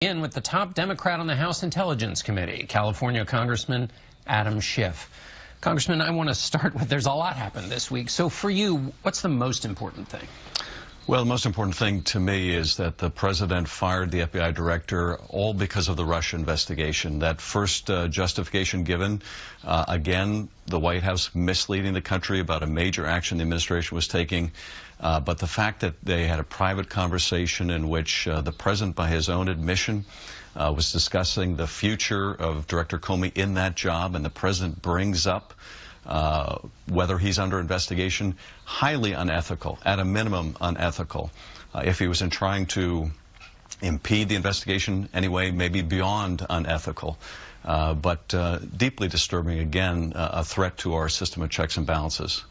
In with the top Democrat on the House Intelligence Committee, California Congressman Adam Schiff. Congressman, I want to start with, there's a lot happened this week. So for you, what's the most important thing? Well, the most important thing to me is that the president fired the FBI director all because of the Russia investigation. That first justification given, again, the White House misleading the country about a major action the administration was taking. But the fact that they had a private conversation in which the president, by his own admission, was discussing the future of Director Comey in that job, and the president brings up whether he's under investigation, highly unethical, at a minimum unethical. If he was trying to impede the investigation anyway, maybe beyond unethical. But deeply disturbing, again, a threat to our system of checks and balances.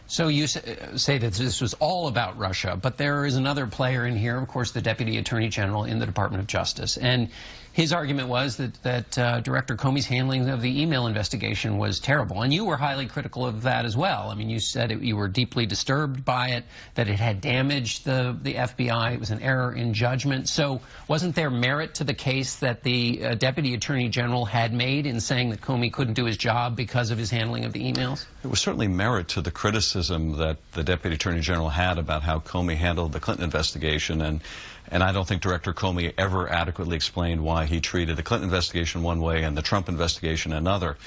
So you say that this was all about Russia, but there is another player in here, of course, the Deputy Attorney General in the Department of Justice. And his argument was that Director Comey's handling of the email investigation was terrible. And you were highly critical of that as well. I mean, you said you were deeply disturbed by it, that it had damaged the FBI. It was an error in judgment. So wasn't there merit to the case that the Deputy Attorney General had made in saying that Comey couldn't do his job because of his handling of the emails? There was certainly merit to the criticism that the Deputy Attorney General had about how Comey handled the Clinton investigation, and I don't think Director Comey ever adequately explained why he treated the Clinton investigation one way and the Trump investigation another.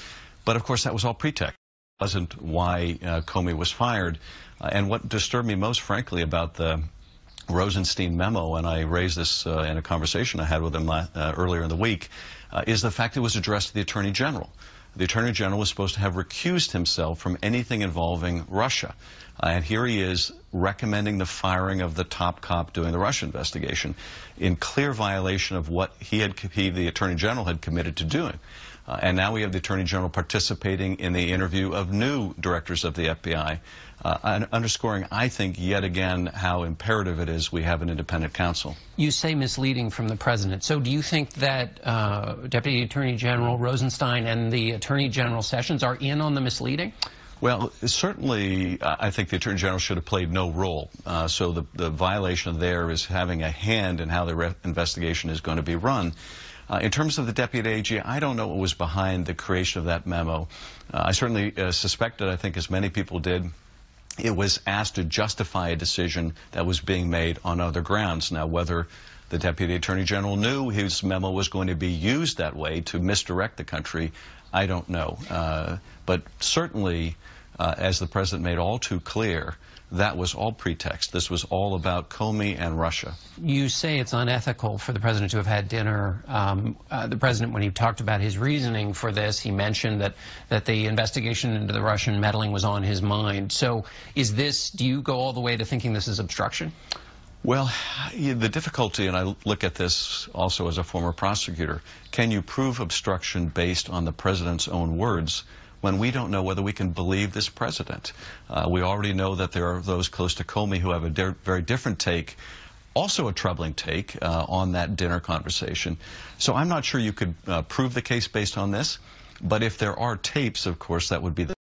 But of course that was all pretext. It wasn't why Comey was fired. And what disturbed me most, frankly, about the Rosenstein memo, and I raised this in a conversation I had with him earlier in the week, is the fact it was addressed to the Attorney General. The Attorney General was supposed to have recused himself from anything involving Russia. And here he is recommending the firing of the top cop doing the Russia investigation in clear violation of what he, the Attorney General, had committed to doing. And now we have the Attorney General participating in the interview of new directors of the FBI, underscoring, I think, yet again, how imperative it is we have an independent counsel. You say misleading from the president. So do you think that Deputy Attorney General Rosenstein and the Attorney General Sessions are in on the misleading? Well, certainly, I think the Attorney General should have played no role. So the violation there is having a hand in how the investigation is going to be run. In terms of the Deputy AG, I don't know what was behind the creation of that memo. I certainly suspected, I think as many people did, it was asked to justify a decision that was being made on other grounds. Now, whether the Deputy Attorney General knew his memo was going to be used that way to misdirect the country, I don't know. But certainly, as the President made all too clear, that was all pretext. This was all about Comey and Russia. You say it's unethical for the President to have had dinner. The President, when he talked about his reasoning for this, he mentioned that the investigation into the Russian meddling was on his mind. So is this, do you go all the way to thinking this is obstruction? Well, the difficulty, and I look at this also as a former prosecutor, can you prove obstruction based on the President's own words when we don't know whether we can believe this president? We already know that there are those close to Comey who have a very different take, also a troubling take on that dinner conversation. So I'm not sure you could prove the case based on this, but if there are tapes, of course, that would be the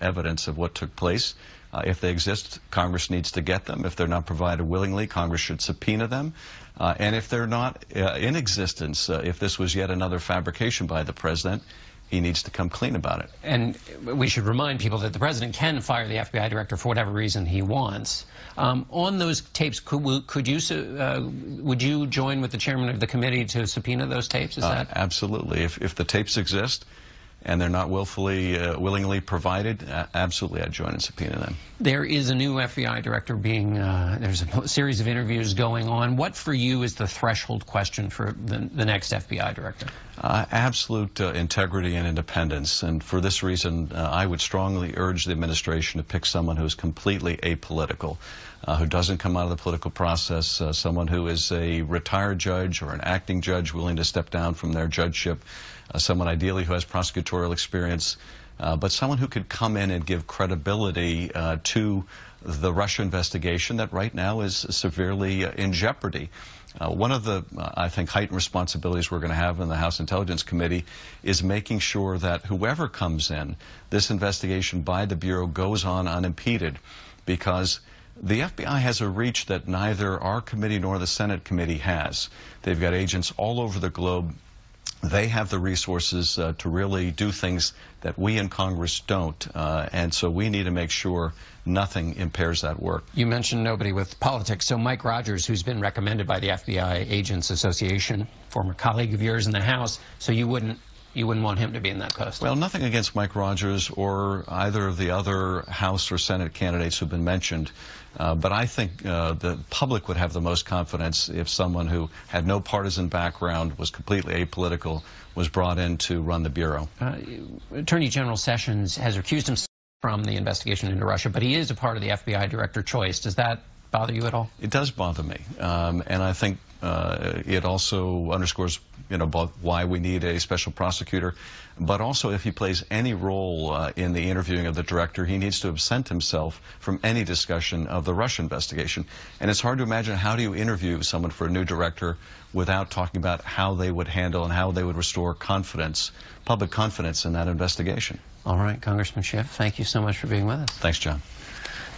evidence of what took place. If they exist, Congress needs to get them. If they're not provided willingly, Congress should subpoena them. And if they're not in existence, if this was yet another fabrication by the president, he needs to come clean about it. And we should remind people that the president can fire the FBI director for whatever reason he wants. On those tapes, would you join with the chairman of the committee to subpoena those tapes? Is that absolutely? If the tapes exist and they're not willingly provided, absolutely I'd join and subpoena them. There is a new FBI director there's a series of interviews going on. What for you is the threshold question for the next FBI director? Absolute integrity and independence. And for this reason, I would strongly urge the administration to pick someone who's completely apolitical, who doesn't come out of the political process, someone who is a retired judge or an acting judge willing to step down from their judgeship, someone ideally who has prosecutorial experience, but someone who could come in and give credibility to the Russia investigation that right now is severely in jeopardy. One of the, I think, heightened responsibilities we're going to have in the House Intelligence Committee is making sure that whoever comes in, this investigation by the Bureau goes on unimpeded, because The FBI has a reach that neither our committee nor the Senate committee has. They've got agents all over the globe. They have the resources to really do things that we in Congress don't, and so we need to make sure nothing impairs that work. You mentioned nobody with politics, so Mike Rogers, who's been recommended by the FBI Agents Association, former colleague of yours in the House, so you wouldn't want him to be in that post? Well, nothing against Mike Rogers or either of the other House or Senate candidates who've been mentioned, but I think the public would have the most confidence if someone who had no partisan background, was completely apolitical, was brought in to run the Bureau. Attorney General Sessions has recused himself from the investigation into Russia, but he is a part of the FBI director choice. Does that bother you at all? It does bother me, and I think it also underscores, both why we need a special prosecutor, but also if he plays any role in the interviewing of the director, he needs to absent himself from any discussion of the Russia investigation. And it's hard to imagine, how do you interview someone for a new director without talking about how they would handle and how they would restore confidence, public confidence in that investigation. All right, Congressman Schiff, thank you so much for being with us. Thanks, John.